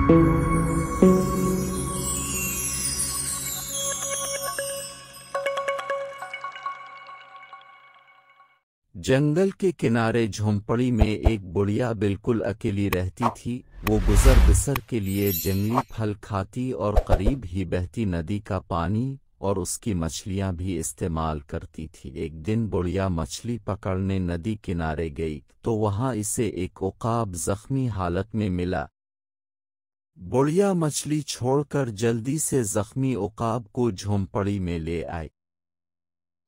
جنگل کے کنارے جھونپڑی میں ایک بڑھیا بالکل اکیلی رہتی تھی۔ وہ گزر بسر کے لیے جنگلی پھل کھاتی اور قریب ہی بہتی ندی کا پانی اور اس کی مچھلیاں بھی استعمال کرتی تھی۔ ایک دن بڑھیا مچھلی پکڑنے ندی کنارے گئی تو وہاں اسے ایک عقاب زخمی حالت میں ملا۔ بڑھیا مچھلی چھوڑ کر جلدی سے زخمی عقاب کو جھونپڑی میں لے آئی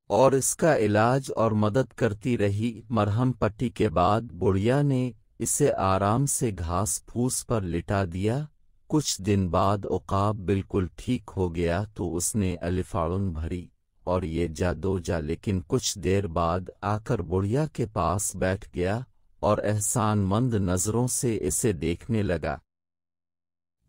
اور اس کا علاج اور مدد کرتی رہی۔ مرہم پٹی کے بعد بڑھیا نے اسے آرام سے گھاس پھوس پر لٹا دیا۔ کچھ دن بعد عقاب بالکل ٹھیک ہو گیا تو اس نے الفاڑن بھری اور یہ جا لیکن کچھ دیر بعد آ کر بڑھیا کے پاس بیٹھ گیا اور احسان مند نظروں سے اسے دیکھنے لگا،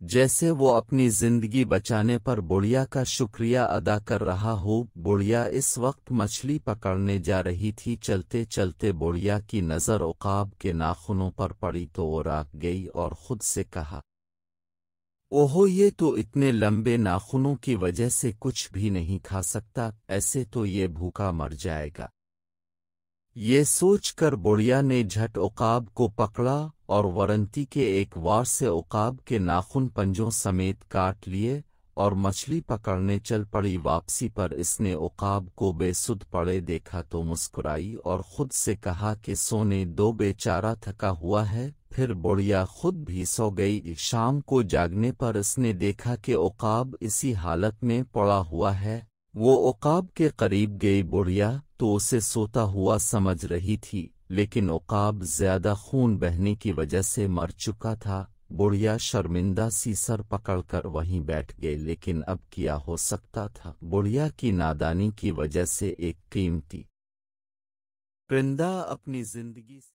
جیسے وہ اپنی زندگی بچانے پر بڑھیا کا شکریہ ادا کر رہا ہو۔ بڑھیا اس وقت مچھلی پکڑنے جا رہی تھی۔ چلتے چلتے بڑھیا کی نظر عقاب کے ناخنوں پر پڑی تو وہ راک گئی اور خود سے کہا، اوہو، یہ تو اتنے لمبے ناخنوں کی وجہ سے کچھ بھی نہیں کھا سکتا، ایسے تو یہ بھوکا مر جائے گا۔ یہ سوچ کر بڑھیا نے جھٹ عقاب کو پکڑا اور وارنتی کے ایک وار سے عقاب کے ناخن پنجوں سمیت کاٹ لیے اور مچھلی پکڑنے چل پڑی۔ واپسی پر اس نے عقاب کو بے سدھ پڑے دیکھا تو مسکرائی اور خود سے کہا کہ سونے دو، بیچارہ تھکا ہوا ہے۔ پھر بڑھیا خود بھی سو گئی۔ شام کو جاگنے پر اس نے دیکھا کہ عقاب اسی حالت میں پڑا ہوا ہے۔ وہ عقاب کے قریب گئی۔ بڑھیا تو اسے سوتا ہوا سمجھ رہی تھی، لیکن عقاب زیادہ خون بہنے کی وجہ سے مر چکا تھا۔ بڑھیا شرمندہ سی سر پکڑ کر وہیں بیٹھ گئی، لیکن اب کیا ہو سکتا تھا؟ بڑھیا کی نادانی کی وجہ سے ایک قیمتی پرندہ اپنی زندگی